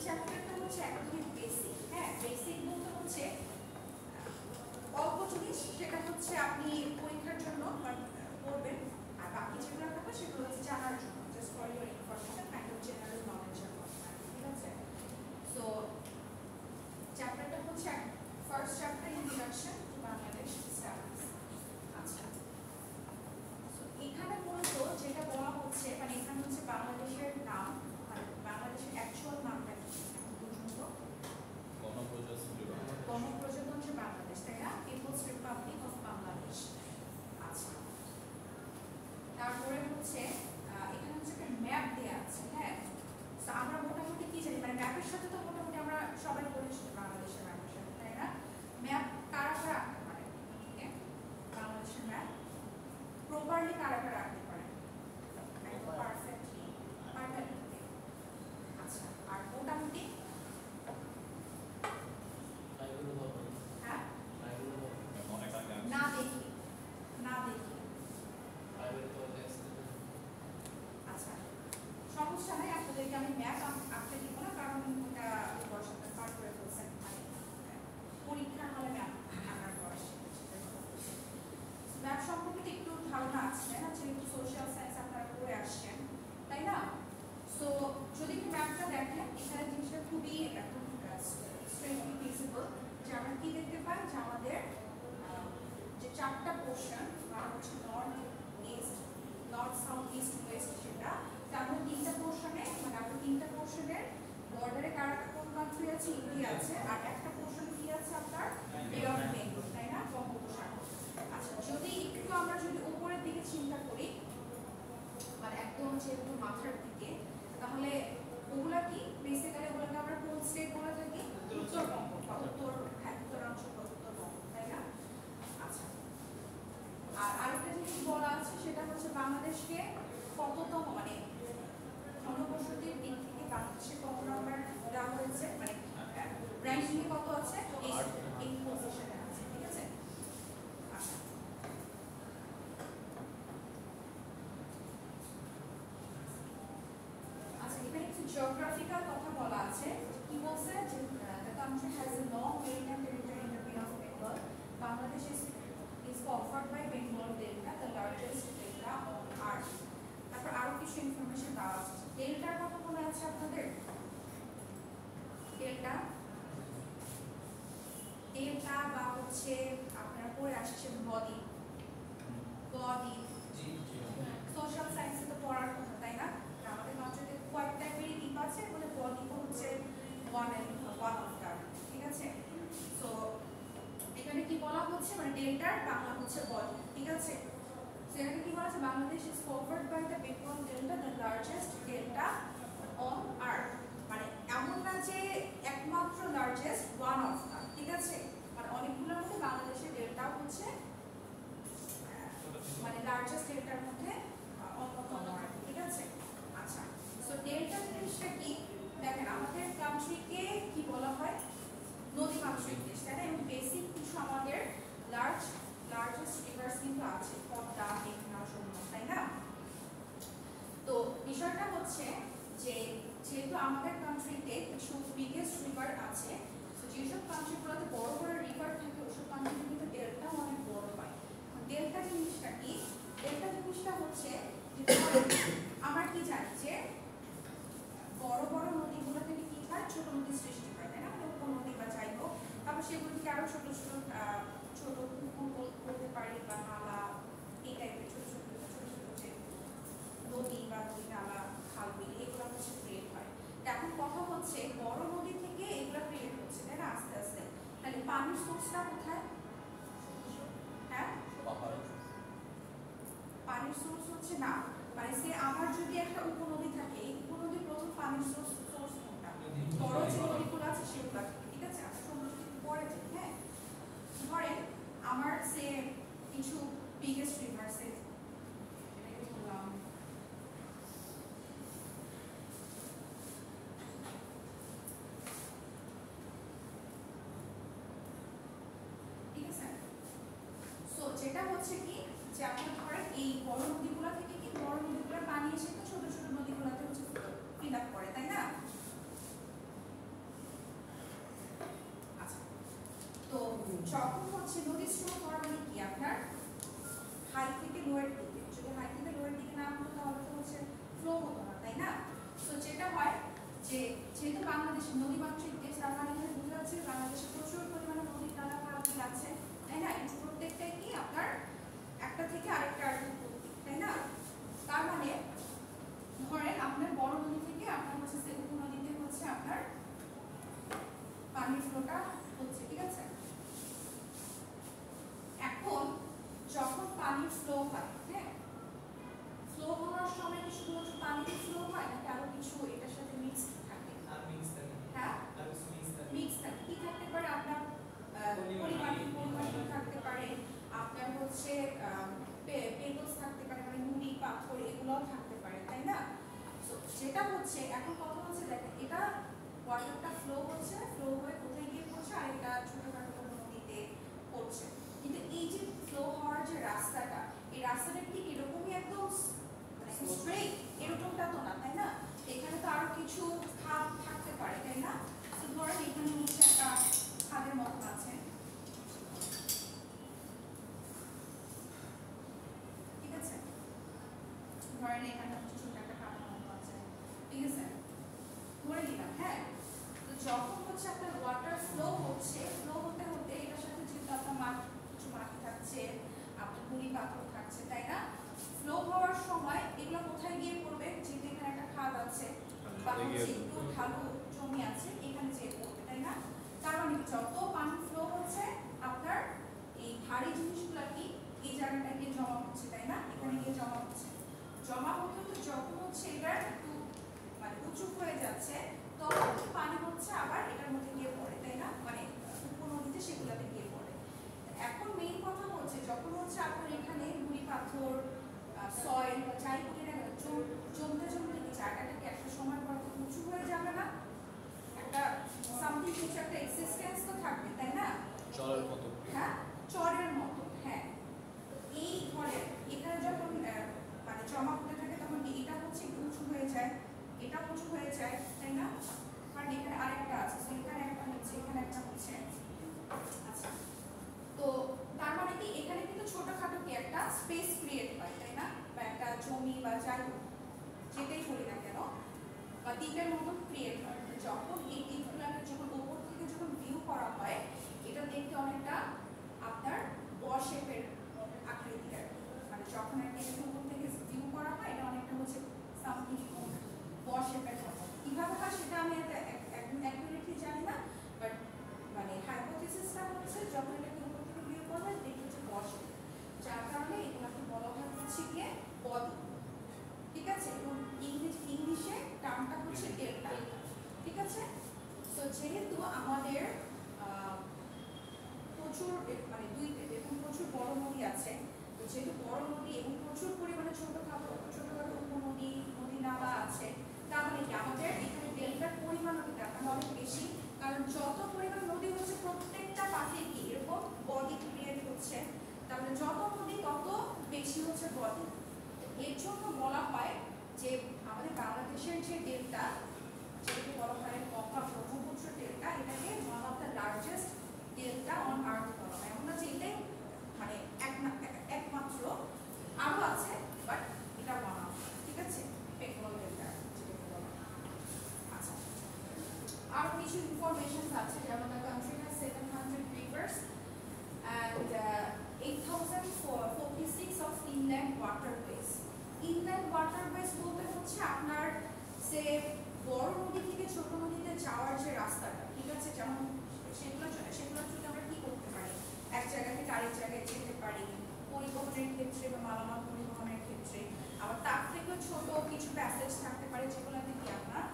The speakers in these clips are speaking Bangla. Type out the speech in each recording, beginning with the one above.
চ্যাপ্টারটা হচ্ছে একদমই বেসিক। হ্যাঁ, বেসিক বলতে হচ্ছে অল্প জিনিস, সেটা হচ্ছে আপনি পরীক্ষার জন্য পড়বেন, আর বাকি যেগুলো থাকবে সেগুলো হচ্ছে জানার জন্য, just for your information, kind of general নলেজের কথা। ঠিক আছে? সো চ্যাপ্টারটা হচ্ছে first chapter, introduction to Bangladesh studies. আচ্ছা, সো এখানে মূলত যেটা বলা হচ্ছে, মানে এখানে হচ্ছে বাংলাদেশের নাম, মানে বাংলাদেশের অ্যাকচুয়াল নামটা কি পর্যন্ত গণপ্রজাতন্ত্রী বাংলাদেশ, তাই না? People's republic of Bangladesh. আচ্ছা, তারপরে হচ্ছে এখানে হচ্ছে একটা ম্যাপ দেওয়া আছে। হ্যাঁ, তো আমরা মোটামুটি কি জানি, মানে ম্যাপের সাথে তো মোটামুটি আমরা সবাই পরিচিত বাংলাদেশের ম্যাপের সাথে, তাই না? ম্যাপ কারা কারা আঁকতে পারে? বাংলাদেশের ম্যাপ প্রপারলি কারা কারা আঁকতে পারে? পারফেক্টলি। আচ্ছা, আর মোটামুটি না দেখি আচ্ছা, সমস্যা নাই, আপনাদেরকে আমি ম্যাপ আঁকতে দিব না, কারণ ওটা বর্ষাতে পার করে ফেলছেন, মানে পরীক্ষার হলে ম্যাপ আঁকার বয়স। ম্যাপ সম্পর্কে একটু ধারণা আছে না, যেহেতু সোশ্যাল সায়েন্স আপনারা পড়ে আসছেন, তাই না? সো যদি একটু ম্যাপটা দেখেন, এখানে জিনিসটা খুবই একদম স্ট্রেটলি ভিজিবল, যে আমরা কি দেখতে পাই, যে আমাদের যে চারটা পোর্শন, আর হচ্ছে north east, north south east West, সেটা তারপর তিনটা পোর্শনে, মানে আপনার তিনটা পোর্শনের বর্ডারে কারা কোন কান্ট্রি আছে, ইন্ডিয়া আছে, আর একটা পোর্শনে কি আছে আপনার বে অফ বেঙ্গল, তাই না? বঙ্গোপসাগর। আচ্ছা, যদি একটু আমরা যদি উপরের দিকে চিন্তা করি, মানে একদম যেহেতু মাথার দিকে, তাহলে ওগুলা কি বেসিক্যালি ওগুলোকে আমরা কোন স্টেট বলে থাকি? উত্তরবঙ্গ বা উত্তরাঞ্চল বা উত্তরবঙ্গ, তাই না? আচ্ছা, আর আরেকটা জিনিস বলা আছে, সেটা হচ্ছে বাংলাদেশকে কততম, মানে ঘনবসতির দিক থেকে বাংলাদেশে কত নাম্বার দেওয়া হয়েছে, মানে র্যাঙ্কিং এ কত আছে? এই পজিশনে আছে। ঠিক আছে? আচ্ছা, এখানে কিছু জিওগ্রাফিক্যাল কথা বলা আছে। কি বলছে, যে the country has a long maritime territory in the Bay of Bengal. Bangladesh is covered by Bengal Delta, the largest delta on earth. তারপর আরো কিছু ইনফরমেশন দেওয়া আছে। ডেল্টার কথা মনে আছে আপনাদের? ডেল্টা বা হচ্ছে আপনারা পড়ে আসছেন বডি সোশ্যাল সায়েন্সে তো পড়ার কথা, তাই না? আমাদের কান্ট্রিতে কোয়াইট টাইপেরই দ্বীপ আছে, বলে বডি হচ্ছে ওয়ান অফ দ্যাট। ঠিক আছে? সো এখানে কি বলা হচ্ছে, মানে ডেল্টার বাংলা হচ্ছে বডি। ঠিক আছে? সেখানে কি বলা আছে, Bangladesh is covered by the Bengal delta, the largest delta on earth. মানে এমন না যে একমাত্র লার্জেস্ট, ওয়ান অফ দ্যাট। ঠিক আছে? মানে অনেকগুলোর মধ্যে বাংলাদেশের ডেল্টা হচ্ছে মানে লার্জেস্ট ডেল্টার মধ্যে অন্যতম। ঠিক আছে? আচ্ছা, সো ডেল্টা জিনিসটা কি দেখেন, আমাদের কান্ট্রিকে কি বলা হয়, নদী মাতৃক দেশ, তাই না? এবং বেসিক কিছু আমাদের লার্জেস্ট রিভার্স কিন্তু আছে, পদ্মা, মেঘনা, যমুনা, তাই না? তো বিষয়টা হচ্ছে যে যেহেতু আমাদের কান্ট্রিতে কিছু বিগেস্ট রিভার আছে, তো যেসব কান্ট্রিগুলোতে বড় বড় রিভার থাকে, ওইসব কান্ট্রিতে কিন্তু ডেল্টাও অনেক বড় হয়। ডেল্টা জিনিসটা কি? ডেল্টা জিনিসটা হচ্ছে যে আমরা কি জানি যে বড় বড় নদীগুলো থেকে কি হয়, ছোট নদী সৃষ্টি হয়, তাই না? উপনদী বা যাই হোক, তারপর সেগুলো থেকে আরো ছোট ছোট পুকুর বলতে পারি, বা নালা, এই টাইপের ছোট ছোট যে নদী বা নদী, নালা, খাল, বিল, এগুলো হচ্ছে ক্রিয়েট হয়। এখন কথা হচ্ছে বড় নদী থেকে এগুলো ক্রিয়েট হচ্ছে, তাই না? আস্তে আস্তে। তাহলে পানির সোর্সটা কোথায়? হ্যাঁ, পানির সোর্স হচ্ছে না, মানে সে আমার যদি একটা উপনদী থাকে, এই উপনদী প্রথম পানির সোর্স কোনটা? বড় যে নদীগুলো আছে সেগুলো থেকে। ঠিক আছে? আমরা সমুদ্র থেকে পরে যাই। হ্যাঁ, ধরেন আমার সে কিছু বিগেস্ট রিভার্সে, এটাকে বললাম ঠিক আছে? সো যেটা হচ্ছে কি, যে আপনার ধরেন এই বড় নদীগুলো থেকে কি বড় নদীগুলোর পানি এসে তো ছোট ছোট নদীগুলোতে হচ্ছে ফিল আপ করে, তাই না? যখন হচ্ছে নদী স্রোত হওয়ার মানে কি আপনার হাই থেকে লোয়ের দিকে, যদি হাই থেকে লোয়ের দিকে না হতো তাহলে তো হচ্ছে ফ্লো হতো না, তাই না? তো যেটা হয় যে যেহেতু বাংলাদেশের নদী মাতৃক দেশ, তার মানে এখানে বোঝা যাচ্ছে বাংলাদেশে প্রচুর পরিমাণে নদী নালা খাল আছে, তাই না? এই প্রত্যেকটাই কি আপনার একটা থেকে আরেকটা তাই না? তার মানে ধরেন আপনার বড় নদী থেকে আপনার হচ্ছে উপনদীতে হচ্ছে আপনার পানির ফ্লোটা হচ্ছে, ঠিক আছে? এখন যখন পানির ফ্লো হয়, হ্যাঁ, ফ্লো হওয়ার সময় কি শুধুমাত্র পানির ফ্লো হয় নাকি আরো কিছু এটার সাথে মিক্স থাকে? হ্যাঁ, মিক্স থাকে। কি থাকতে পারে আপনার পরিমাণ থাকতে পারে, আপনার হচ্ছে পেবলস থাকতে পারে, মানে নুড়ি পাথর এগুলোও থাকতে পারে, তাই না? যেটা হচ্ছে এখন কথা হচ্ছে দেখেন এটা ওয়াটারটা ফ্লো হচ্ছে, ফ্লো হয়ে কোথায় গিয়ে পড়ছে আর এটা ছোটখাটো কোনো নদীতে পড়ছে, কিন্তু এই যে ফ্লো হওয়ার যে রাস্তাটা, এই রাস্তাটা ঠিক এরকমই একদম স্ট্রেট এরকমটা তো না, তাই না? এখানে তো আরো কিছু খাদ থাকতে পারে, তাই না? তো ধরেন এখানে হচ্ছে একটা খাদের মতন আছে, ঠিক আছে? ধরেন এখানে হচ্ছে ছোট একটা খাদের মতো আছে, ঠিক আছে? ধরে নিলাম, হ্যাঁ। তো যখন হচ্ছে আপনার ওয়াটার ফ্লো হচ্ছে, ফ্লো হতে হতে এটার সাথে যেহেতু আপনার কিছু মাটি থাকছে, আপনার নুড়ি পাথর থাকছে, তাই না? ফ্লো হওয়ার সময় এগুলো কোথায় গিয়ে পড়বে? যেহেতু এখানে একটা খাদ আছে বা হচ্ছে একটু ঢালু জমি আছে, এখানে যেয়ে পড়বে, তাই না? তার মানে যত পানি ফ্লো হচ্ছে আপনার এই ভারী জিনিসগুলো কি এই জায়গাটায় গিয়ে জমা হচ্ছে, তাই না? এখানে গিয়ে জমা হচ্ছে, জমা হতে হতে যখন হচ্ছে এটা একটু মানে উঁচু হয়ে যাচ্ছে তখন পানি হচ্ছে আবার এটার মধ্যে গিয়ে পড়ে, তাই না? মানে উপনদীতে সেগুলোতে গিয়ে পড়ে। এখন মেইন কথা হচ্ছে যখন হচ্ছে আপনার এখানে নুড়ি পাথর সয়েল বা যাই করি না জমতে জমতে কি জায়গাটাকে একটা সময় পর উঁচু হয়ে যাবে না? একটা সামথিং কিছু একটা এক্সিস্টেন্স তো থাকবে, তাই না? চরের মতো, হ্যাঁ, চরের মতো, হ্যাঁ। এই ঘরে এখানে যখন মানে জমা হতে থাকে তখন এটা হচ্ছে একটু উঁচু হয়ে যায়, এটা উঁচু হয়ে যায়, তাই না? কারণ এখানে আরেকটা আছে, এখানে একটা হচ্ছে, এখানে একটা হচ্ছে, আচ্ছা। তো তার মানে কি এখানে কিন্তু ছোটখাটো কি একটা স্পেস ক্রিয়েট হয়, তাই না? বা একটা জমি বা যাই যেটাই করি না কেন বা দ্বীপের মতো ক্রিয়েট হয়। যখন এই দ্বীপগুলোকে যখন উপর থেকে যখন ভিউ করা হয় এটা দেখতে অনেকটা আপনার ব শেপের আকৃতির, মানে যখন একটা উপর থেকে ভিউ করা হয় এটা অনেকটা হচ্ছে সামথিং ব শেপের মতো। কিভাবে হয় সেটা আমি একদম অ্যাকুরেটলি জানি না, বাট মানে হাইপোথিসিসটা হচ্ছে যখন এটাকে উপর থেকে ভিউ করবে দেখতে হচ্ছে ব শেপ, যার কারণে এগুলোকে বলা হয় হচ্ছে গিয়ে বদ্বীপ, ঠিক আছে? এবং ইংলিশে টার্মটা হচ্ছে ডেল্টা, ঠিক আছে? তো যেহেতু আমাদের প্রচুর মানে দুই এবং প্রচুর বড় নদী আছে, তো যেহেতু বড় নদী এবং প্রচুর পরিমাণে ছোটখাটো উপনদী নদী নালা আছে, তার মানে কি আমাদের এখানে ডেল্টার পরিমাণ অনেক বেশি, কারণ যত পরিমাণ নদী হচ্ছে প্রত্যেকটা পাশে কি এরকম বদ্বীপ ক্রিয়েট হচ্ছে, তাহলে যত নদী তত বেশি হচ্ছে বদ্বীপ। এর জন্য বলা হয় যে আমাদের বাংলাদেশের যে ডেল্টা যেটাকে বলা হয় মহা ব্রহ্মপুত্র ডেল্টা, এটাকে one of the largest delta on আর্থ বলা হয়। আমরা যেটাই মানে একমাত্র, আরো আছে বাট এটা ওয়ান অফ, ঠিক আছে? বেঙ্গল ডেল্টা যেটাকে বলা হয়। আচ্ছা, আরো কিছু ইনফরমেশন আছে, যেমন the country has 700 rivers and 8046 of inland waterways. Inland waterways বলতে হচ্ছে আপনার যে বড় নদী থেকে ছোট নদীতে যাওয়ার যে রাস্তাটা, ঠিক আছে? যেমন সেগুলো যদি আমরা কি করতে পারি, এক জায়গা থেকে আরেক জায়গায় যেতে পারি পরিবহনের ক্ষেত্রে বা মালামাল পরিবহনের ক্ষেত্রে, আবার তার থেকেও ছোট কিছু প্যাসেজ থাকতে পারে যেগুলোতে কি আপনার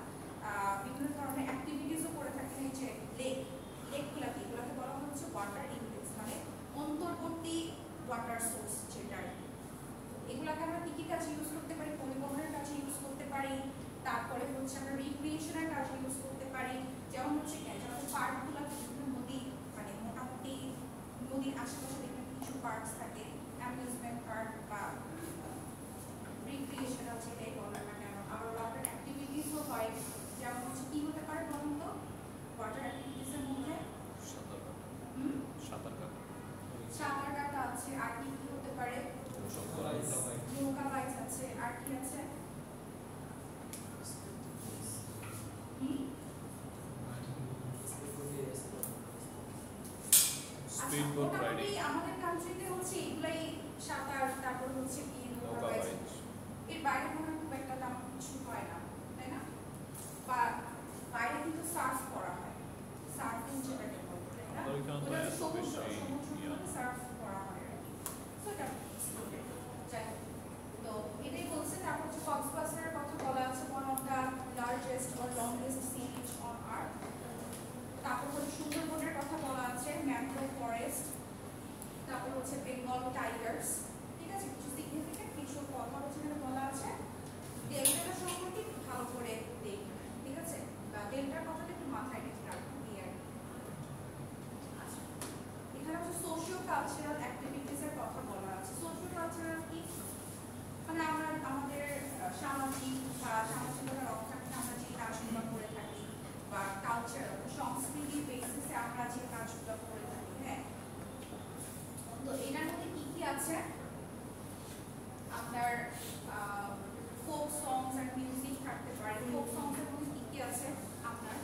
বিভিন্ন ধরনের অ্যাক্টিভিটিসও করে থাকেন। এই যে লেকগুলোকে এগুলোকে বলা হচ্ছে ওয়াটার ইনলেটস, মানে অন্তর্বর্তী ওয়াটার সোর্স যেটা, এগুলাকে আমরা কি কি কাজে ইউজ করতে পারি? পরিবহনের কাজে ইউজ করতে পারি, তারপরে হচ্ছে আমরা রিক্রিয়েশনের কাজে ইউজ করতে পারি, যেমন হচ্ছে যেমন পার্কগুলো বিভিন্ন নদী মানে মোটামুটি নদীর আশেপাশে দেখবেন কিছু পার্কস থাকে, অ্যামিউজমেন্ট পার্ক বা রিক্রিয়েশনাল যেটাই বলা না কেন। আবার ওয়াটার অ্যাক্টিভিটিসও হয়, যেমন হচ্ছে কি হতে পারে বলুন তো ওয়াটার অ্যাক্টিভিটিসের মধ্যে? সাঁতার কাটা। Speedboat মোটামুটি riding. আমাদের কান্ট্রিতে হচ্ছে এগুলাই সাঁতার, তারপর হচ্ছে কি নৌকা বাইচ। এর বাইরে মনে হয় খুব একটা তেমন কিছু হয় না, তাই না? বা বাইরে কিন্তু সার্ফ করা হয়, সার্ফিং যেটাকে বলে, তাই না? আমাদের এখানে তো ওটা এত সমুদ্র, বেশি সমুদ্রগুলোতে সার্ফ করা হয় আর কি। So এটা excluded. যাই হোক। তো এটাই বলছে। তারপর হচ্ছে কক্সবাজারের কথা বলা আছে, one of the largest or longest sea beach on earth. তারপর হচ্ছে সুন্দরবনের কথা বলা আছে, ম্যানগ্রোভ ফরেস্ট, তারপর হচ্ছে বেঙ্গল টাইগার্স। ঠিক আছে, কিছু সিগনিফিকেন্ট কিছু কথা হচ্ছে এখানে বলা আছে। ডেল্টাটা সম্পর্কে একটু ভালো করে দেখবেন, ঠিক আছে? বা ডেল্টার কথাটা একটু মাথায় রেখে রাখবেন এই আর কি। আচ্ছা, এখানে হচ্ছে সোশিও কালচারাল অ্যাক্টিভিটিস এর কথা বলা আছে। সোশিও কালচারাল কি? মানে আমরা আমাদের সামাজিক বা সামাজিকতা রক্ষার্থে আমরা যে কাজগুলো করে থাকি, বা কালচারাল সংস্কৃতির বেসিসে আমরা যে কাজগুলো করে থাকি, হ্যাঁ। তো এটার মধ্যে কি কি আছে? আপনার ফোক সংস এন্ড মিউজিক থাকতে পারে। ফোক সংস এর মধ্যে কি কি আছে আপনার?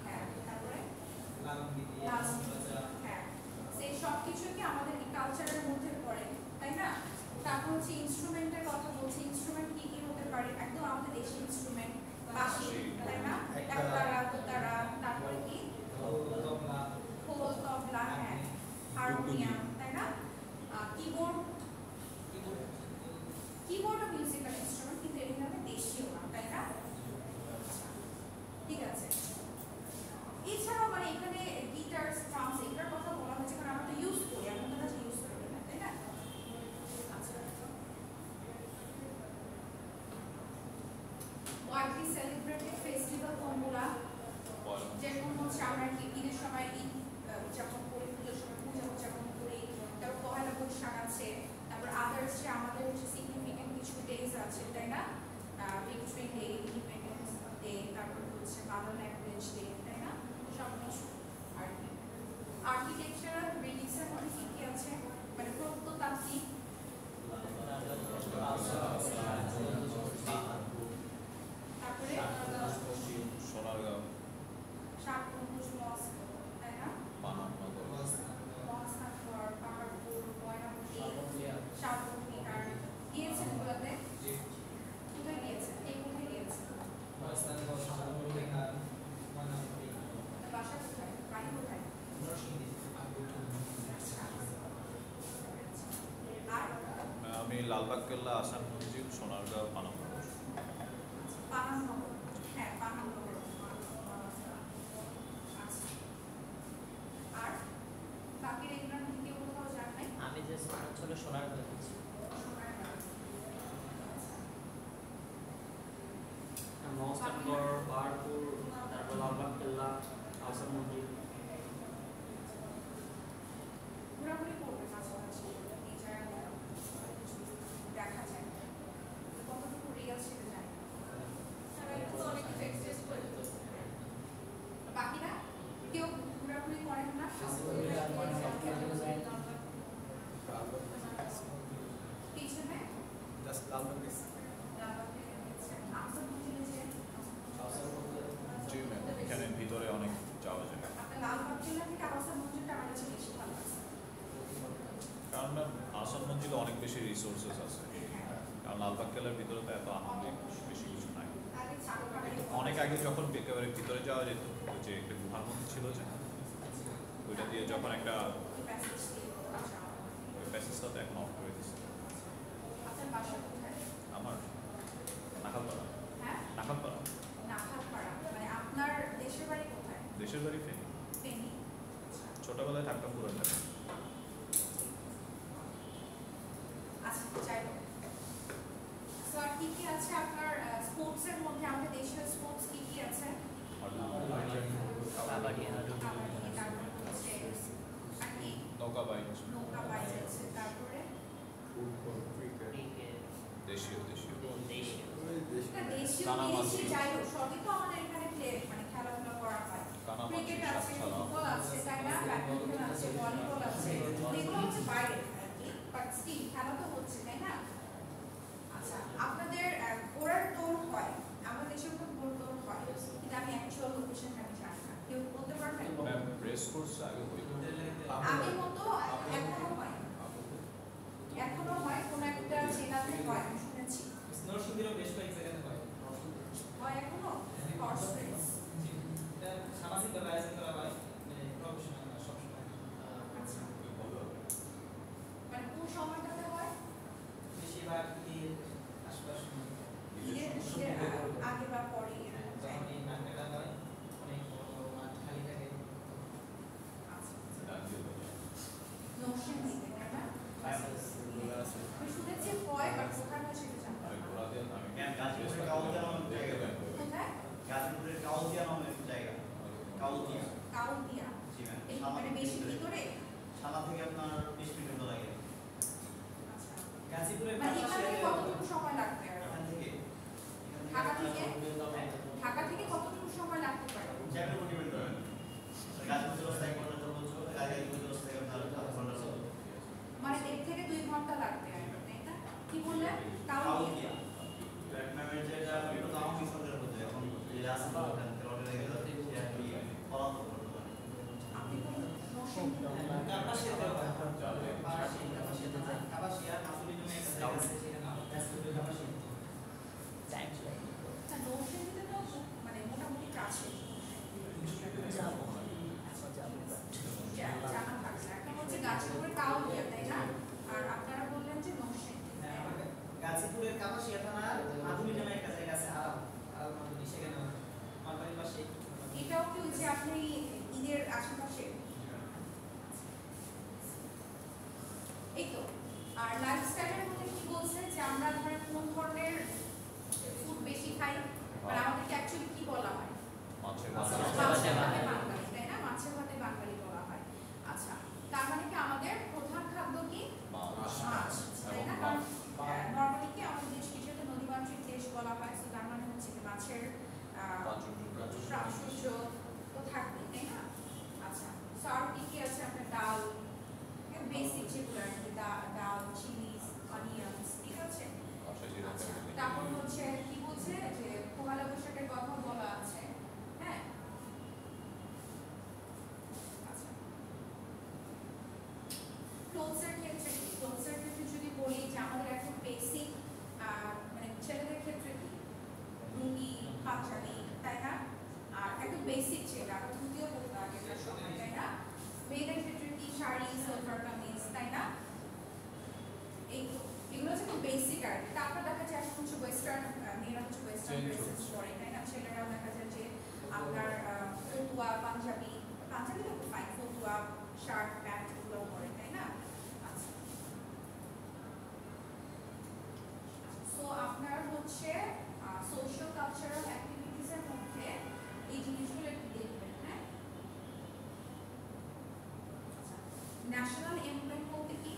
হ্যাঁ, তারপরে হ্যাঁ, সেই সব কিছু কি আমাদের কালচারের মধ্যে পড়ে, তাই না? তারপর হচ্ছে ইনস্ট্রুমেন্টের কথা বলছি। ইনস্ট্রুমেন্ট কি কি হতে পারে? একদম আমাদের দেশি ইনস্ট্রুমেন্ট, বাঁশি, তাই না? একতারা, দোতারা, তারপরে কি খোল, তবলা, হ্যাঁ, হারমোনিয়াম, তাই না? কিবোর্ড, কিবোর্ডও মিউজিক্যাল ইনস্ট্রুমেন্ট, কিন্তু এর নামে দেশীয় না, তাই না? ঠিক আছে। এছাড়াও মানে এখানে গিটার, ড্রামস এগুলোর কথা বলা হয়েছে, কারণ আমরা তো ইউজ করি, আমরা তো ইউজ করি না, তাই না? আচ্ছা, ওয়াইডলি সেলিব্রেটেড ফেস্টিভ্যাল কোনগুলা? যেরকম হচ্ছে আমরা কি ঈদের সময় ঈদ উদযাপন করি, পুজোর সময় পূজা উদযাপন করি, তারপর পহেলা বৈশাখ আছে, তারপর আদার্স যে আমাদের হচ্ছে সিগনিফিকেন্ট কিছু ডেজ আছে, তাই না? ভিক্টরি ডে, ইন্ডিপেন্ডেন্স ডে, তারপর হচ্ছে মাদার ল্যাঙ্গুয়েজ ডে, তাই না? সব কিছু আর কি। আর্কিটেকচারাল বিল্ডিংসের মধ্যে কি কি আছে? মানে প্রত্নতাত্ত্বিক, তারপরে সোনারগাঁও, ষাট গম্বুজ মস্ক, তাই না? পানামনগর, মহাস্থানগড়, পাহাড়পুর, ময়নামতি, সাতক্ষীরা। গিয়েছেন এগুলোতে? কোথায় গিয়েছেন? কে কোথায় গিয়েছেন? বাসা কোথায়? বাড়ি কোথায়? আর আমি লালবাগ কেল্লা, আসাম মসজিদ, সোনারগাঁও, পানামনগর। পানামনগর, হ্যাঁ পানামনগর। আচ্ছা, আর বাকি এগুলোর মধ্যে কেউ কোথাও যান নাই? আমি যে ছিল সোনারগাঁও গেছি। মহাস্থানগড়, পাহাড়পুর, তারপর লালবাগ কেল্লা, আসাম মন্দির। ঘোরাঘুরি করবে কাছাকাছি এই জায়গাগুলো দেখা যায়, কতটুকু রিয়েল সেটা জানি না। বাকিরা কেউ ঘোরাঘুরি করেন না? পিছনে জি ম্যাম, এখানে ভিতরে অনেক যাওয়া যায়। আপনার লালবাগ জেলা থেকে আসাম মন্দিরটা আমার কাছে বেশি ভালো লাগছে। কারণ ম্যাম আসাম মসজিদে অনেক বেশি রিসোর্সেস আছে, কারণ লালবাগ কেল্লার ভিতরে তো এত আনন্দ বেশি কিছু নাই। অনেক আগে যখন একেবারে ভিতরে যাওয়া যেত, ওই যে একটা গুহার মধ্যে ছিল যে, ওইটা দিয়ে যখন একটা ওই প্যাসেজটা তো এখন অফ করে দিচ্ছে। আপনার বাসা কোথায়? আমার নাখালপাড়া। হ্যাঁ, নাখালপাড়া। নাখালপাড়া। মানে আপনার দেশের বাড়ি কোথায়? দেশের বাড়ি ফেনী। ফেনী। ছোটবেলায় থাকতাম পুরো ঢাকা। আচ্ছা, যাই হোক। সো আর কি কি আছে আপনার স্পোর্টসের মধ্যে? আমাদের দেশের স্পোর্টস কি কি আছে? কাবাডি, কাবাডি, তারপর হচ্ছে আর কি নৌকা বাইচ, নৌকা বাইচ আছে, তারপরে ক্রিকেট, দেশীয় দেশীয় দেশীয়। দেশীয় কানামাছি। বিদেশি যাই হোক সবই তো আমাদের এখানে প্লে মানে খেলাধুলা করা হয়। কানামাছি, ক্রিকেট আছে, সাতচালা। ফুটবল আছে, তাই না? ব্যাডমিন্টন আছে, ভলিবল আছে, এগুলো হচ্ছে বাইরে আর কি, বাট স্টিল খেলা তো হচ্ছে, তাই না? আচ্ছা, আপনাদের ঘোড়ার দৌড় হয়, আমাদের দেশে তো ঘোড়ার দৌড় হয়, কিন্তু আমি অ্যাকচুয়াল লোকেশন আমি জানি না, কেউ বলতে পারবেন? ম্যাম রেস রেস কোর্স আগে হইতো আগের মতো এখনো হয়, এখনো হয় কোন একটা জেলাতে হয়, আমি শুনেছি নরসিংদীরও বেশ কয়েক জায়গাতে হয়। হয় এখনো হর্স রেস। এটা সামাজিকভাবে আয়োজন করা হয়, মানে প্রফেশনাল না সবসময়। আচ্ছা, মানে কোন সময়টাতে হয়? বেশিরভাগ ঈদের আশপাশ ঈদের আগে বা পরে এরকম তখন time? এই মাঠ মেলা হয়, অনেক বড় বড় মাঠ খালি থাকে। আচ্ছা, নরসিংদীতে, তাই না? আমি শুনেছি হয়, বাট কোথায় হয় সেটা জানতাম না। গাজীপুরের কাউদিয়া নামের জায়গা। কোথায়? গাজীপুরের কাউদিয়া নামের জায়গা। কাউদিয়া। কাউদিয়া। জি ম্যাম। এই মানে বেশি ভিতরে? থানা থেকে আপনার 20 মিনিট মতো লাগে। আচ্ছা, গাজীপুরের মানে এখান কাপাসিয়া থেকে কতটুকু সময় লাগবে? এখান থেকে ঢাকা থেকে? ঢাকা থেকে কতটুকু সময় লাগতে পারে? জ্যামের উপর ডিপেন্ড করে। গাজীপুর রাস্তায় 1 ঘন্টা চলছে, গাজীপুর রাস্তায় আপনার 1/2 ঘন্টা চলছে। মানে 1 থেকে 2 ঘন্টা লাগবে, তাই না? কি বললেন? কাউদিয়া। কাউদিয়া। ম্যামের যেটা একটু দাম মিশনের মধ্যে এখন যে আছে না ওখান থেকে অর্ডার হয়ে গেছে সেটা কি ফলাফল করতে পারে। আপনি বলুন, নরসিংদী। কাপাসিয়াতে হয়। কাপাসিয়া মাসুলি নামে একটা জায়গা আছে, সেখানে গাজীপুরের কাপাসিয়া। আচ্ছা, নরসিংদীতে তো মানে মোটামুটি কাছে। জানা থাকছে। একটা হচ্ছে গাজীপুরের কাউদিয়া, তাই না? আর আপনারা বললেন যে নরসিংদী। হ্যাঁ, আমাদের গাজীপুরের কাপাসিয়া থানার মাধুরী নামে একটা জায়গা আছে, আরাম মাধুরী, সেখানে হয়। আমার বাড়ির পাশে। এটাও কি ওই যে আপনি ঈদের আশেপাশে? এই তো। আর লাইফস্টাইলের মধ্যে কি বলছে যে আমরা ধরেন কোন ধরনের ফুড বেশি খাই, মানে আমাদেরকে অ্যাকচুয়ালি কি বলা হয়? মাছের মাছের ভাতে বাঙালি, তাই না? মাছের ভাতে বাঙালি বলা হয়। আচ্ছা, তার মানে কি আমাদের প্রধান খাদ্য কি? মাছ, তাই না? কারণ নরমালি কি আমাদের দেশ কিছুতে নদীমাতৃক দেশ বলা হয়, তো তার মানে হচ্ছে কি মাছের প্রাচুর্য তো থাকবে, তাই না? আচ্ছা, সো আর কি কি আছে? আপনার ডাল, বেসিক যেগুলো আর কি, ডাল, চিলিস, অনিয়ন্স, ঠিক আছে? আচ্ছা, তারপর হচ্ছে কি বলছে যে পহেলা বৈশাখের কথা বলা আছে, হ্যাঁ? আচ্ছা, ক্লোথসের ক্ষেত্রে কি? ক্লোথসের ক্ষেত্রে যদি বলি যে আমাদের এখন বেসিক মানে ছেলেদের ক্ষেত্রে কি লুঙ্গি, পাঞ্জাবি, তাই না? আর একদম বেসিক ছিল, আর ধুতিও পরতে আগেকার সময়, তাই না? মেয়েদের ক্ষেত্রে কি শাড়ি, সালোয়ার কামিজ, তাই না? এই তো, এগুলো হচ্ছে খুব বেসিক আর কি। তারপর দেখা যায় এখন হচ্ছে ওয়েস্টার্ন, মেয়েরা হচ্ছে ওয়েস্টার্ন ড্রেসেস পরে, তাই না? ছেলেরাও দেখা যায় যে আপনার ফতুয়া, পাঞ্জাবি তো ফাইন, ফতুয়া, শার্ট, প্যান্ট এগুলো পরে, তাই না? আচ্ছা, সো আপনার হচ্ছে সোশ্যাল কালচারাল অ্যাক্টিভিটিসের মধ্যে এই জিনিসগুলো একটু দেখবেন, হ্যাঁ? ন্যাশনাল এমব্লেম বলতে কি?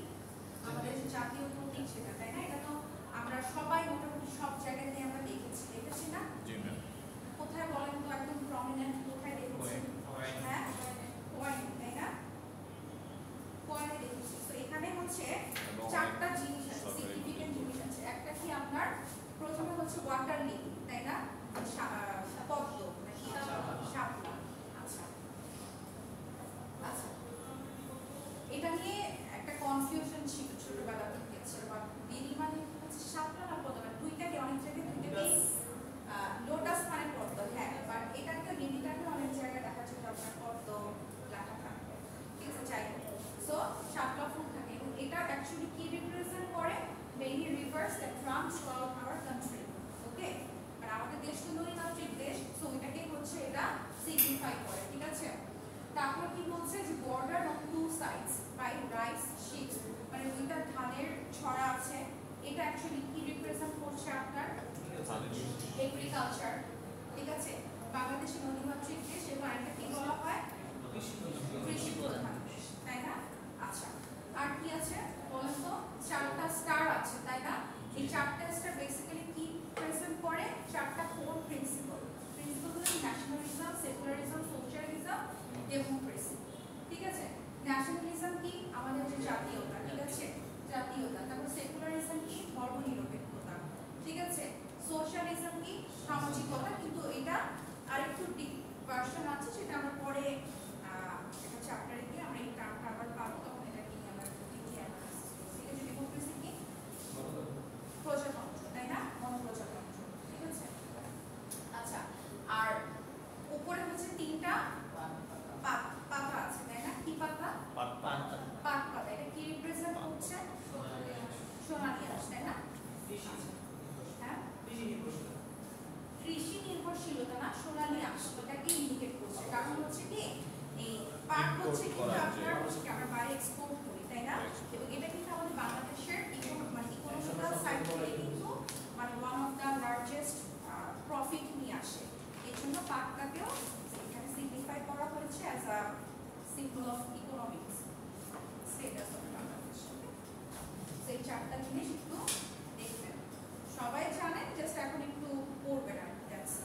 আমাদের যে জাতীয় প্রতীক সেটা, তাই না? এটা তো আমরা সবাই মোটামুটি সব জায়গাতে আমরা দেখেছি না? জি ম্যাম। কোথায় বলেন তো একদম প্রমিনেন্ট কোথায় দেখেছি? হ্যাঁ, পয়েন্ট, তাই না? পয়েন্টে দেখেছি। তো এখানে হচ্ছে 4টা জিনিস আছে, সিগনিফিকেন্ট জিনিস আছে। একটা কি আপনার প্রথমে হচ্ছে ওয়াটার লিলি, তাই না? পদ্ম নাকি শাপলা। আচ্ছা, আচ্ছা, এটা নিয়ে একটা কনফিউশন ছিল ছোটবেলা থেকে, লিলি মানে হচ্ছে শাপলা না পদ্ম, দুইটাকে অনেক জায়গায় দুইটাকেই লোটাস মানে পদ্ম, হ্যাঁ, বাট এটাকে লিলিটাকে অনেক জায়গায় দেখা যায় আপনার পদ্ম লেখা থাকবে, ঠিক আছে? যাই হোক, সো শাপলা ফুল থাকে এবং এটা অ্যাকচুয়ালি কি রিপ্রেজেন্ট করে? Mainly rivers that runs throughout our country, okay? আর আমাদের দেশ তো নদীমাতৃক দেশ, সো এটাকে হচ্ছে এটা সিগনিফাই করে, ঠিক আছে? তারপর কি বলছে যে border on two sides by rice ships, মানে দুইটা ধানের ছড়া আছে, এটা অ্যাকচুয়ালি কি রিপ্রেজেন্ট করছে? আপনার এগ্রিকালচার, ঠিক আছে? বাংলাদেশের নদীমাতৃক দেশ এবং এটা কি বলা হয়? কৃষি প্রধান দেশ, তাই না? আচ্ছা, আর কি আছে বলেন তো? 4টা স্টার আছে, তাই না? এই 4টা স্টার বেসিক্যালি কি প্রেজেন্ট করে? 4টা কোর প্রিন্সিপাল হলো ন্যাশনালিজম, সেকুলারিজম, সোশ্যালিজম, ডেমোক্রেসি, ঠিক আছে? ন্যাশনালিজম কি? আমাদের যে জাতীয়তা, ঠিক আছে? জাতীয়তা। তারপর সেকুলারিজম কি? ধর্মনিরপেক্ষতা, ঠিক আছে? সোশ্যালিজম কি? সামাজিকতা, কিন্তু এটা আরেকটু ডিপ ভার্সন আছে, সেটা আমরা পরে হচ্ছে কিন্তু করার যে আপনার হচ্ছে কি আমরা বাইরে এক্সপোর্ট করি তাই না এবং এটা কিন্তু আমাদের বাংলাদেশের মানে ইকোনমিক্যাল সাইড থেকে কিন্তু মানে one of the largest profit নিয়ে আসে এই জন্য পাটটাকেও এখানে সিগনিফাই করা হয়েছে as a symbol of economics status of Bangladesh সেই চারটা জিনিস একটু দেখবেন সবাই জানেন জাস্ট এখন একটু পড়বেন আর দ্যাটস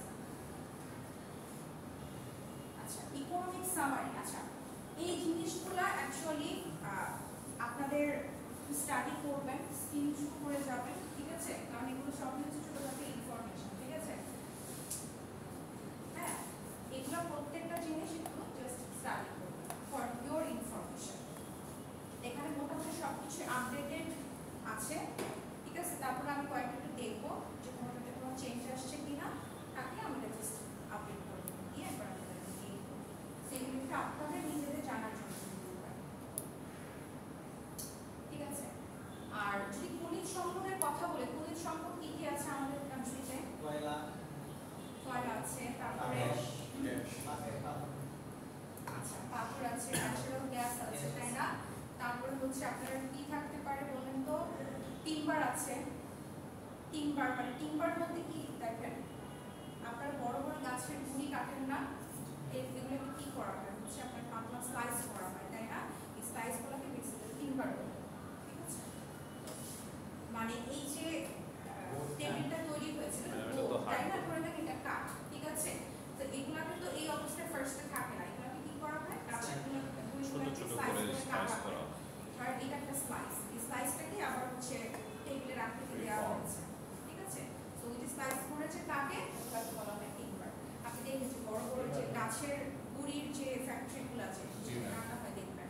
আচ্ছা ইকোনমিক সামারি আচ্ছা এই জিনিসগুলো অ্যাকচুয়ালি আপনাদের স্টাডি করবেন স্কিল শুরু করে যাবেন ঠিক আছে কারণ এগুলো সব হচ্ছে ছোটখাটো ইনফরমেশন ঠিক আছে হ্যাঁ এগুলো প্রত্যেকটা জিনিস একটু জাস্ট স্টাডি করবেন ফর ইউর ইনফরমেশন এখানে মোটামুটি সব কিছু আপডেটেড আছে ঠিক আছে তারপরে আমি কয়েকটা একটু দেখবো যে কোনোটাতে কোনো চেঞ্জ আসছে কিনা তাকে আমরা জাস্ট আপডেট করে দিয়ে একবার আপনাদের দিয়ে সেগুলো একটু আপনাদের নিজেদের জানার জন্য ঠিক আছে আর যদি খনিজ সম্পদের কথা বলে খনিজ সম্পদ কি কি আছে আমাদের কান্ট্রিতে কয়লা কয়লা আছে তারপরে আচ্ছা পাথর আছে ন্যাচারাল গ্যাস আছে তাই না তারপরে হচ্ছে আপনার কি থাকতে পারে বলেন তো টিম্বার আছে টিম্বার মানে টিম্বার বলতে কি দেখেন আপনারা বড় বড় গাছের গুড়ি কাটেন না এগুলো কি করা হয় হচ্ছে আপনার পাতলা স্লাইস করা হয় তাই না এই স্লাইসগুলোকে বেসিক্যালি টিম্বার বলে ঠিক আছে মানে এই যে টেবিলটা তৈরি হয়েছিল তাই না করে দেখেন এটা কাঠ ঠিক আছে তো এগুলাকে তো এই অবস্থায় ফার্স্টে থাকে না এগুলোকে কি করা হয় গাছগুলোকে ছোট ছোট করে স্লাইস করা আর এটা একটা স্লাইস এই স্লাইসটাকে আবার হচ্ছে টেবিলের আকৃতি দেওয়া হয়েছে ঠিক আছে তো ওই যে স্লাইস করেছে কাকে ওটাকে বলা হয় টিম্বার আপনি দেখবেন যে বড় বড় যে গাছের গুড়ির যে ফ্যাক্টরিগুলো আছে রান্না হয় দেখবেন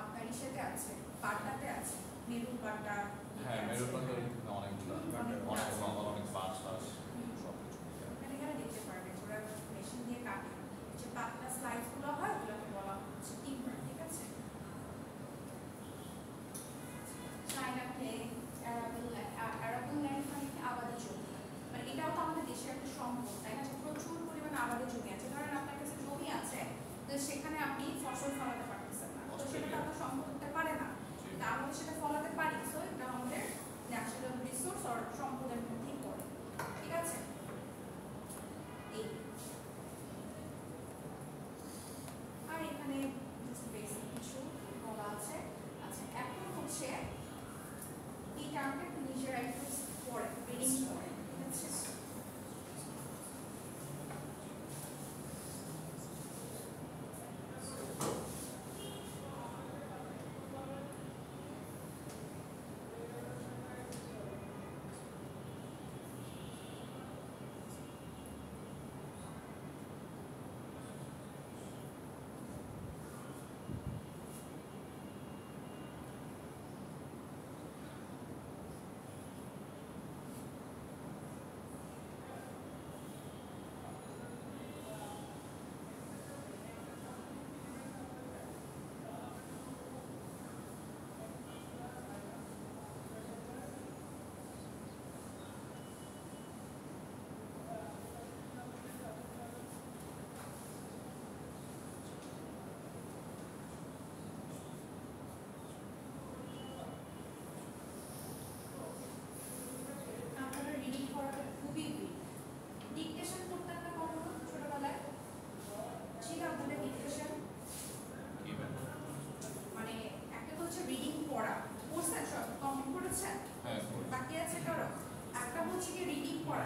আপনার ইসেতে আছে পাট্টাতে আছে মেরুল পাট্টা হ্যাঁ মেরুদণ্ড অনেকগুলো অনেক পাঁচ পাঁচ সব কিছু এখানে দেখতে পারবেন ওরা মেশিন দিয়ে কাটে যে পাতলা স্লাইসগুলো হয় ওগুলোকে বলা হচ্ছে টিম্বার ঠিক আছে চায়না প্লেন অ্যারাবিয়ান ল্যান্ড মানে আবাদি জমি মানে এটাও তো আমাদের দেশের একটা সম্পদ তাই না প্রচুর পরিমাণে আবাদি জমি আছে ধরেন আপনার কাছে জমি আছে তো সেখানে আপনি ফসল ফলাতে পারতেছেন না তো সেটা তো আপনার সম্পদ হতে পারে না কিন্তু আমরা সেটা ফলাতে পারি সো এটা আমাদের ন্যাচারাল রিসোর্স আর সম্পদের মধ্যেই পড়ে ঠিক আছে এই আর এখানে বেসিক কিছু বলা আছে আচ্ছা এখন হচ্ছে এই টার্মটা একটু নিজেরা একটু পড়ে রিডিং করে ঠিক আছে আপনারা রিডিং করাটা খুবই ডিকটেশন করতেন না কখনো ছোটবেলায় ছিল আপনাদের ডিকটেশন কি ব্যাপার মানে একটা হচ্ছে রিডিং পড়া পড়ছেন সব কমপ্লিট করেছেন হ্যাঁ বাকি আছে কারো একটা হচ্ছে কি রিডিং পড়া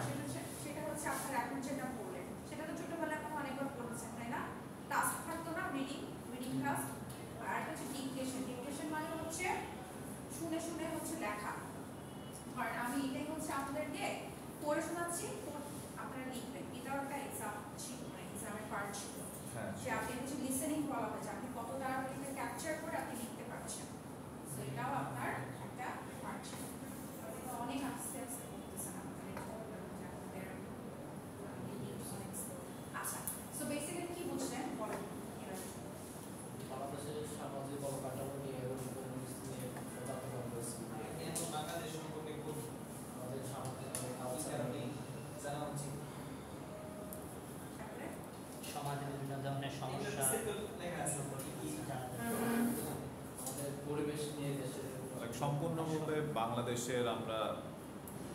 সেটা হচ্ছে আপনার এখন যেটা পড়লেন সেটা তো ছোটবেলায় আপনি অনেকবার পড়েছেন তাই না টাস্ক থাকতো না রিডিং টাস্ক আর একটা হচ্ছে ডিকটেশন মানে হচ্ছে শুনে শুনে হচ্ছে লেখা আর আমি এটাই হচ্ছে আপনাদেরকে পড়ে শোনাচ্ছি আপনারা লিখবেন এটাও একটা এক্সাম ছিল মানে এক্সামের পার্ট ছিল হ্যাঁ যে আপনি হচ্ছে লিসেনিং বলা হয়েছে আপনি কত তাড়াতাড়ি ক্যাপচার করে আপনি লিখতে পারছেন সো এটাও আপনার একটা পার্ট ছিল অনেক আস্তে আস্তে করতেছেন আপনাদের আচ্ছা সো বেসিক্যালি কি বুঝলেন বলেন বাংলাদেশের সামাজিক অবকাঠামো নিয়ে এবং পরিস্থিতি নিয়ে তথ্য করেছি বাংলাদেশ সম্পর্কে খুব আমাদের সামাজিক কারণে জানা উচিত সমাজে বিভিন্ন ধরনের সমস্যা লেখা আছে বাংলাদেশের আমরা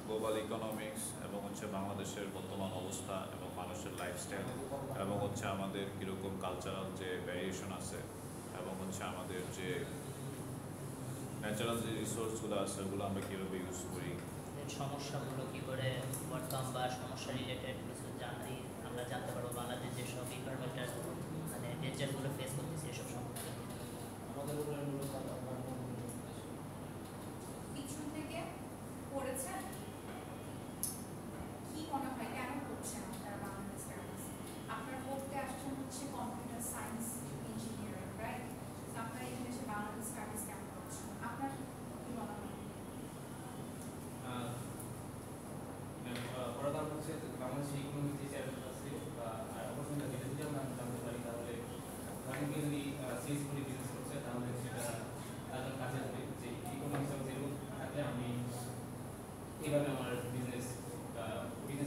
গ্লোবাল ইকোনমিক্স এবং হচ্ছে বাংলাদেশের বর্তমান অবস্থা এবং মানুষের লাইফস্টাইল এবং হচ্ছে আমাদের কীরকম কালচারাল যে ভ্যারিয়েশন আছে এবং হচ্ছে আমাদের যে ন্যাচারাল যে রিসোর্সগুলো আছে ওগুলো আমরা কীভাবে ইউজ করি, সমস্যাগুলো কী করে ওভারকাম বা সমস্যা রিলেটেড কিছু জানি আমরা জানতে পারবো। বাংলাদেশ যেসব ইনভারমেন্টাল মানে ডেঞ্জারগুলো ফেস করতেছে এসব সম্পর্কে আমাদের উপরে মূলত পিছন থেকে পড়েছেন কি মনে হয় কেন পড়ছেন আপনারা বাংলাদেশ ক্যাম্পাস? আপনারা পড়তে আসছেন হচ্ছে কম্পিউটার সায়েন্স ইঞ্জিনিয়ারিং, রাইট? আপনারা এখানে এসে বাংলাদেশ ক্যাম্পাস কেন পড়ছেন? আপনার কি মনে হয়? বড় কারণ হচ্ছে বাংলাদেশের ইকোনমিক যে চ্যালেঞ্জ আছে বা অপরচুনিটি যেটা যদি আমরা জানতে পারি তাহলে ধরেন কেউ যদি সিএস করে বিজনেস করছে তাহলে সেটা তাদের কাছে যাবে যে ইকোনমিক্স আমি যেরকম থাকলে আমি এইভাবে আমার বিজনেস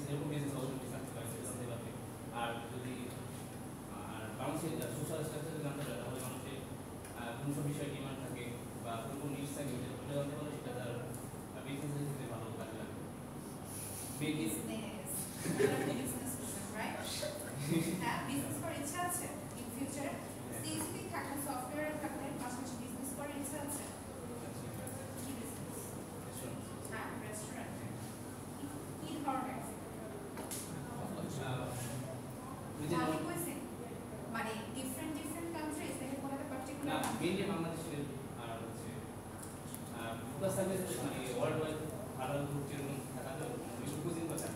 যেরকম বিজনেস অপরচুনিটি থাকতে পারি সেটা জানতে পারবে। আর যদি বাংলাদেশের সোশ্যাল স্ট্রাকচার জানতে পারে তাহলে মানুষের কোন সব বিষয়ে ডিমান্ড থাকে বা কোন কোন নিডস থাকে ওটা জানতে পারলে সেটা তার বিজনেসের ক্ষেত্রে ভালো কাজে লাগবে। বিজনেস করবেন, রাইট? হ্যাঁ, বিজনেস করার ইচ্ছা আছে ইন ফিউচারে? সিএসপি থাকবেন, সফটওয়্যারে থাকবেন, পাশাপাশি বিজনেস করার ইচ্ছা আছে? কি বিজনেস? হ্যাঁ, রেস্টুরেন্ট। কি ধরনের? আপনি কইছেন মানে ডিফারেন্ট কান্ট্রিজ থেকে কোনটা পার্টিকুলার? না, মেইনলি বাংলাদেশের আর হচ্ছে ফোকাস থাকবে মানে ওয়ার্ল্ড ওয়াইড আরো যেরকম থাকা যায় কুজিন কথা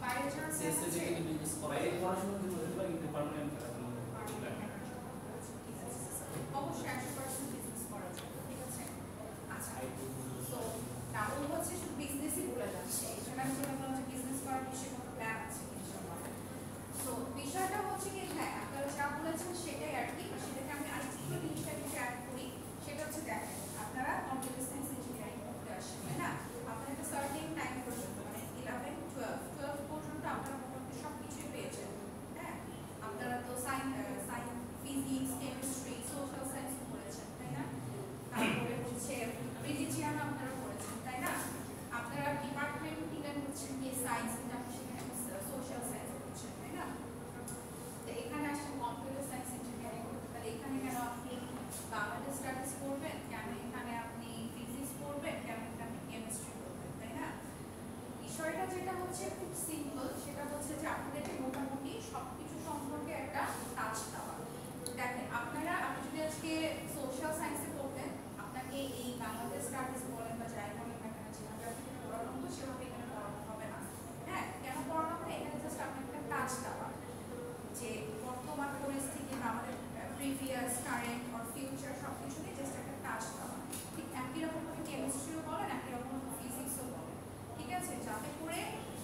বাইরে চান্স সিএসসি আছে? থেকে বিজনেস করা বাইরে পড়াশোনার জন্য হতে পারে কিন্তু পার্মানেন্ট থাকার জন্য অবশ্যই 100% বিজনেস করা যায়, ঠিক আছে? আচ্ছা, তো তাহলে হচ্ছে শুধু বিজনেসই বলে যাচ্ছে, এছাড়া আমি বললাম যে বিজনেস করার বিষয়ে কোনো প্ল্যান আছে ইনশাআল্লাহ। তো বিষয়টা হচ্ছে কি, হ্যাঁ আপনারা যা বলেছেন সেটাই আর কি, সেটাকে আমি আরেকটু জিনিসটাকে অ্যাড করি। সেটা হচ্ছে দেখেন আপনারা কম্পিউটার সায়েন্স ইঞ্জিনিয়ারিং পড়তে আসেন, তাই না? আপনারা একটা সার্টেন টাইম পর্যন্ত মানে 11, 12 পর্যন্ত আপনারা মোটামুটি সব কিছুই পেয়েছেন, হ্যাঁ? আপনারা তো ফিজিক্স, কেমিস্ট্রি, সোশ্যাল সায়েন্স পড়েছেন, তাই না? তারপরে হচ্ছে রিলিজিয়ান আপনারা পড়েছেন, তাই না? আপনারা ডিপার্টমেন্ট নিলেন হচ্ছে গিয়ে সায়েন্স, কিন্তু আপনি সেখানে সোশ্যাল সায়েন্স পড়ছেন, তাই না? তো এখানে আসেন কম্পিউটার সায়েন্স ইঞ্জিনিয়ারিং করতে, তাহলে এখানে কেন আপনি বাংলাদেশ স্টাডিজ পড়বেন, কেন এখানে আপনি ফিজিক্স পড়বেন, কেন এখানে কেমিস্ট্রি পড়বেন, তাই না? বিষয়টা যেটা হচ্ছে খুব সিম্পল, সেটা হচ্ছে যে আপনাদেরকে মোটামুটি সবকিছু সম্পর্কে একটা টাচ দেওয়া। দেখেন আপনি যদি আজকে সোশ্যাল সায়েন্সে পড়তেন, আপনাকে এই বাংলাদেশ স্টাডিজ বলেন বা যাই বলেন না কেন যেভাবে আপনি পড়ানো হতো সেভাবে এখানে পড়ানো হবে না, হ্যাঁ? কেন পড়ানো হবে? এখানে জাস্ট আপনাকে একটা টাচ দেওয়া যে বর্তমান পরিস্থিতি বা আমাদের প্রিভিয়াস, কারেন্ট অর ফিউচার সব কিছুতেই জাস্ট একটা টাচ দেওয়া। ঠিক একই রকমভাবে কেমিস্ট্রিও বলেন, একই রকমভাবে ফিজিক্সও বলেন, ঠিক আছে? যাতে করে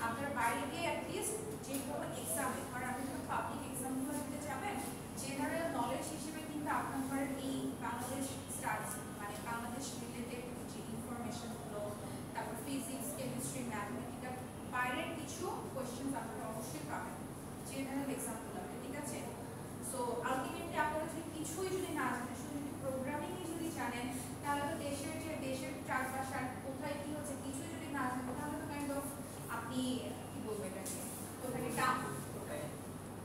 আপনার বাইরে গিয়ে অ্যাটলিস্ট যে কোনো এক্সামে, আর আপনি যখন পাবলিক এক্সামগুলো দিতে যাবেন, জেনারেল নলেজ হিসেবে কিন্তু আপনার এই বাংলাদেশ স্টাডিজ মানে বাংলাদেশ রিলেটেড যে ইনফরমেশনগুলো, তারপর ফিজিক্স, কেমিস্ট্রি, ম্যাথমেটিক্যাল বাইরের কিছু কোয়েশ্চেন আপনারা অবশ্যই পাবেন জেনারেল এক্সামগুলোতে, ঠিক আছে? সো আলটিমেটলি আপনারা যদি কিছুই যদি না জানেন, শুধু যদি প্রোগ্রামিংই যদি জানেন, তাহলে তো দেশের চারপাশ আর কোথায় কি হচ্ছে কিছুই যদি না জানেন, তাহলে তো কাইন্ড অফ আপনি কি বলবো এটাকে, ওটাকে ডাম,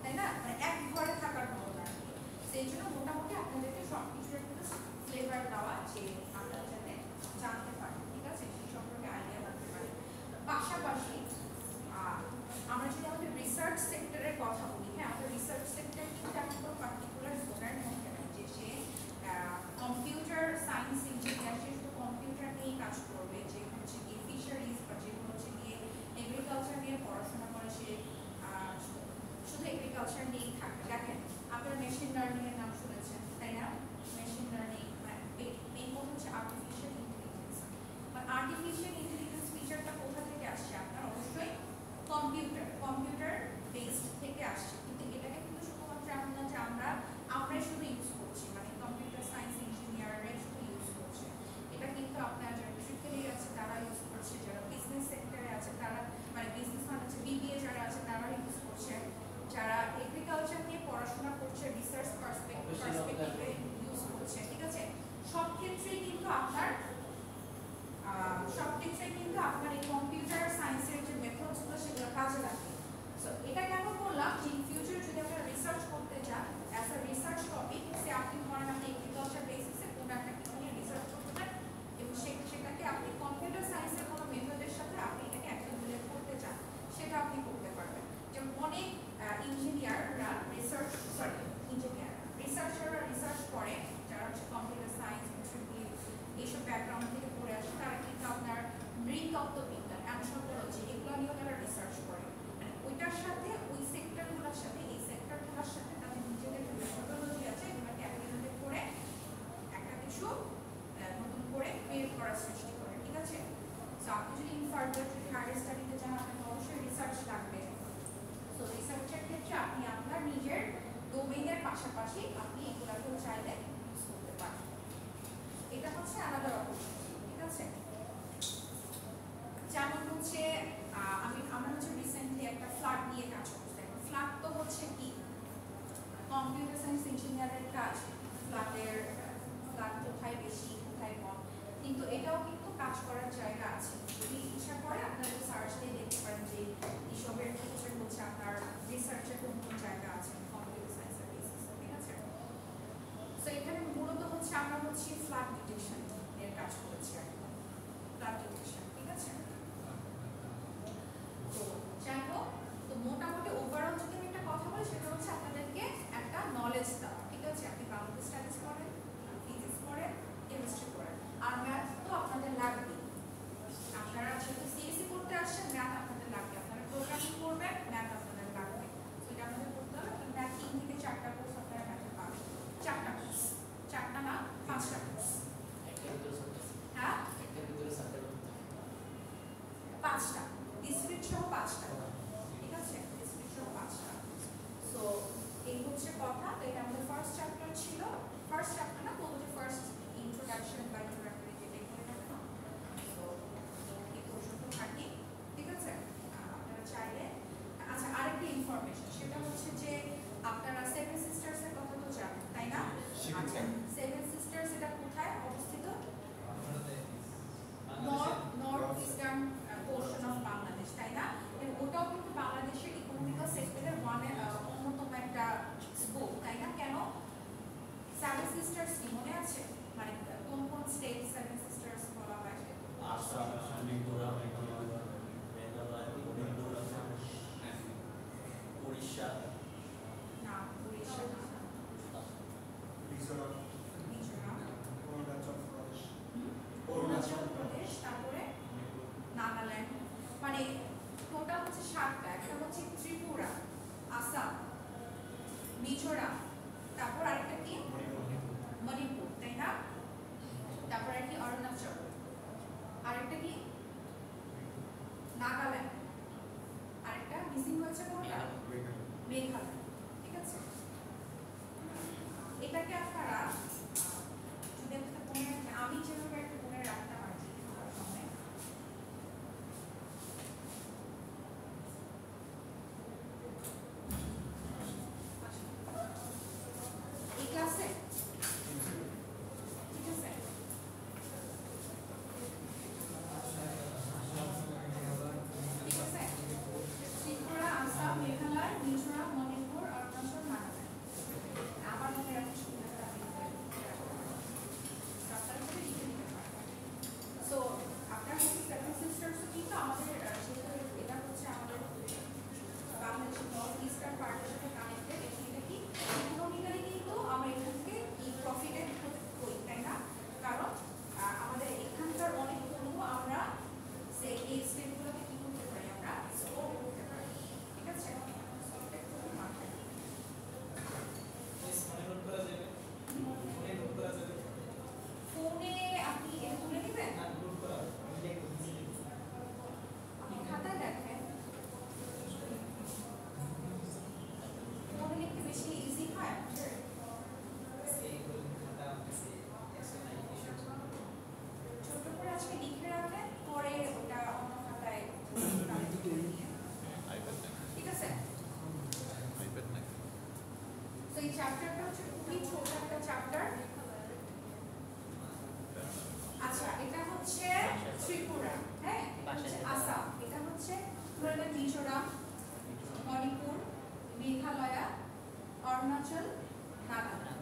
তাই না? মানে এক ঘরে থাকার মতো আর কি। সেই জন্য মোটামুটি আপনাদেরকে সব কিছুর একটা ফ্লেভার দেওয়া যে আপনারা যাতে জানতে পারেন, ঠিক আছে? সেই সম্পর্কে আইডিয়া রাখতে পারেন। পাশাপাশি আমরা যদি আমাদের রিসার্চ সেক্টরের কথা বলি, হ্যাঁ আমাদের রিসার্চ সেক্টর কিন্তু এখন কোনো পার্টিকুলার জোনের মধ্যে নেই যে সে কম্পিউটার সায়েন্স ইঞ্জিনিয়ার, সে শুধু কম্পিউটার নিয়েই কাজ করবে, যে হচ্ছে গিয়ে ফিশারিজ বা যে হচ্ছে গিয়ে এগ্রিকালচার নিয়ে পড়াশোনা করে সে শুধু এগ্রিকালচার নিয়েই থাকবে। দেখেন আপনারা মেশিন লার্নিং এর নাম শুনেছেন, তাই না? মেশিন লার্নিং মেইন কথা হচ্ছে আর্টিফিশিয়াল ইন্টেলিজেন্স। আর আর্টিফিশিয়াল ইন্টেলিজেন্স ফিচারটা কোথা থেকে আসছে? আপনার অবশ্যই কম্পিউটার বেসড থেকে আসছে, কিন্তু এটাকে কিন্তু শুধুমাত্র এমন না যে আমরাই শুধু ইউজ করছি, মানে কম্পিউটার সায়েন্স ইঞ্জিনিয়াররাই শুধু ইউজ করছে। এটা কিন্তু আপনার যারা ট্রিপলি আছে তারা ইউজ করছে, যারা বিজনেস সেক্টরে আছে তারা, মানে বিজনেস মানে হচ্ছে বিবিএ যারা আছে তারা ইউজ করছে, যারা এগ্রিকালচার নিয়ে পড়াশোনা করছে রিসার্চ পার্সপেক্টিভে ইউজ করছে, ঠিক আছে? সব ক্ষেত্রেই কিন্তু আপনার সব কাজে লাগে। সো এটা কেন বললাম যে ইন ফিউচার যদি আপনারা রিসার্চ করতে চান অ্যাজ আ রিসার্চ টপিক, সে আপনি ধরেন আপনি এগ্রিকালচার বেসিসে কোনো একটা কিছু নিয়ে রিসার্চ করতে চান এবং সেটাকে আপনি কম্পিউটার সায়েন্সের কোনো মেথডের সাথে আপনি এটাকে অ্যাকুমুলেট করতে চান, সেটা আপনি করতে পারবেন। যেমন অনেক ইঞ্জিনিয়াররা রিসার্চাররা রিসার্চ করে যারা হচ্ছে কম্পিউটার সায়েন্স এইসব ব্যাকগ্রাউন্ড থেকে পড়ে আসে, তারা কিন্তু আপনার নৃতত্ত্ব বিজ্ঞান, অ্যানথ্রোপোলজি এগুলো নিয়েও তারা রিসার্চ করে। মানে ওইটার সাথে ওই সেক্টরগুলোর সাথে এই সেক্টরগুলোর সাথে তাদের নিজেদের যে মেথোডোলজি আছে এগুলোকে অ্যাকুমুলেট করে একটা কিছু নতুন করে বের করার সৃষ্টি করে, ঠিক আছে? সো আপনি যদি ইন ফার্দার যদি হায়ার স্টাডিতে যান আপনাকে অবশ্যই রিসার্চ লাগবে। সো রিসার্চের ক্ষেত্রে আপনি আপনার নিজের ডোমেইনের পাশাপাশি আপনি এগুলোকেও চাইলে ইউজ করতে পারেন। এটা হচ্ছে আলাদা অপরচুনিটি, ঠিক আছে? যেমন হচ্ছে আমরা হচ্ছে রিসেন্টলি একটা ফ্লাড নিয়ে কাজ করছি। ফ্লাড তো হচ্ছে কি কম্পিউটার সায়েন্স ইঞ্জিনিয়ারের কাজ, ফ্লাড কোথায় বেশি কোথায় কম, কিন্তু এটাও কিন্তু কাজ করার জায়গা আছে। যদি ইচ্ছা করে আপনারা সার্চ দিয়ে দেখতে পারেন যে এইসবের ক্ষেত্রে হচ্ছে আপনার রিসার্চের কোন কোন জায়গা আছে কম্পিউটার সায়েন্সের বেসিসে, ঠিক আছে? সো এখানে মূলত হচ্ছে আমরা হচ্ছে ফ্লাড ডিটেকশন এর কাজ করেছি, ফ্লাড ডিটেকশন, ঠিক আছে? তো যাই হোক, তো মোটামুটি ওভারঅল যদি আমি একটা কথা বলি সেটা হচ্ছে আপনাদেরকে একটা নলেজ দেওয়া, ঠিক আছে? আপনি বায়োলজি স্টাডিজ করেন, ফিজিক্স করেন, কেমিস্ট্রি করেন, আর ম্যাথ তো আপনাদের লাগবে। আপনারা যেহেতু সিএসসি করতে আসছেন ম্যাথ আপনাদের লাগবে, আপনারা প্রোগ্রামিং করবেন ম্যাথ আপনাদের লাগবে। এটা আমাদের করতে হবে। ম্যাথ 3 থেকে 4টা কোর্স আপনারা ম্যাথে পাবেন। 4টা কোর্স, 4টা না 5টা কোর্স। হ্যাঁ 5টা ডিসক্রিট সহ 5টা, ঠিক আছে? ডিসক্রিট সহ 5টা। সো এই হচ্ছে কথা। তো এটা আমাদের ফার্স্ট চ্যাপ্টার ছিল, ফার্স্ট চ্যাপ্টার না বলতে ফার্স্ট ইন্ট্রোডাকশন বা ইন্ট্রোডাক্টরি যেটা করে থাকে না, সো এই পর্যন্ত থাকি, ঠিক আছে? আপনারা চাইলে আচ্ছা আরেকটা ইনফরমেশন সেটা হচ্ছে যে আপনারা সেভেন সিস্টার্স এর কথা তো জানেন তাই না? আচ্ছা সেভেন সিস্টার্স এটা কোথায় অবস্থিত? North eastern portion of Bangladesh, তাই না? এবং ওটাও কিন্তু বাংলাদেশের ইকোনমিক্যাল সেক্টরের অন্যতম একটা স্কোপ, তাই না? কেন সেভেন সিস্টার্স কি মনে আছে? মানে কোন কোন স্টেট সেভেন সিস্টার্স বলা হয়? আসাম, ত্রিপুরা, মেঘালয়, মণিপুর, উড়িষ্যা, না উড়িষ্যা না, মিজোরাম, অরুণাচল প্রদেশ, তারপরে নাগাল্যান্ড, মানে টোটাল হচ্ছে 7টা। একটা হচ্ছে ত্রিপুরা, আসাম, মিজোরাম, তারপর আরেকটা কি মণিপুর, তাই না? তারপর কি অরুণাচল, আরেকটা কি নাগাল্যান্ড, আরেকটা মিসিং হয়েছে কোনটা? মেঘালয়, ঠিক আছে? এটাকে আপনারা যদি একটা আমি যেভাবে একটা মনে রাখতে পারছি সামনে এই ক্লাসে, ঠিক আছে? ঠিক আছে, ত্রিপুরা, আসাম, মেঘালয়, মিজোরাম, মণিপুর, অরুণাচল, নাগাল্যান্ড। আমার মনে রাখতে সুবিধা সো আপনার হচ্ছে সেভেন সিস্টার্স কিন্তু আমাদের এটা হচ্ছে আমাদের বাংলাদেশের নর্থ ইস্টার্ন পার্টের সাথে কানেক্টেড। এটা কি ইকোনমিক্যালি কিন্তু আমরা এখান থেকে প্রফিটেড করি, তাই না? কারণ আমাদের এখানকার অনেক পণ্য আমরা এই স্টেটগুলোকে কি করতে পারি, আমরা এক্সপোর্ট করতে পারি, ঠিক আছে? ফোনে আপনি তুলে নেবেন, আপনি খাতায় দেখেন, ফোনে লিখতে বেশি ইজি হয়। ছোট করে আজকে লিখে রাখেন, পরে ওটা অন্য খাতায় ঠিক আছে? তো এই চ্যাপ্টারটা হচ্ছে খুবই ছোট একটা চ্যাপ্টার। আচ্ছা এটা হচ্ছে ত্রিপুরা, হ্যাঁ, এটা হচ্ছে আসাম, এটা হচ্ছে মিজোরাম, মণিপুর, মেঘালয়া, অরুণাচল, নাগাল্যান্ড।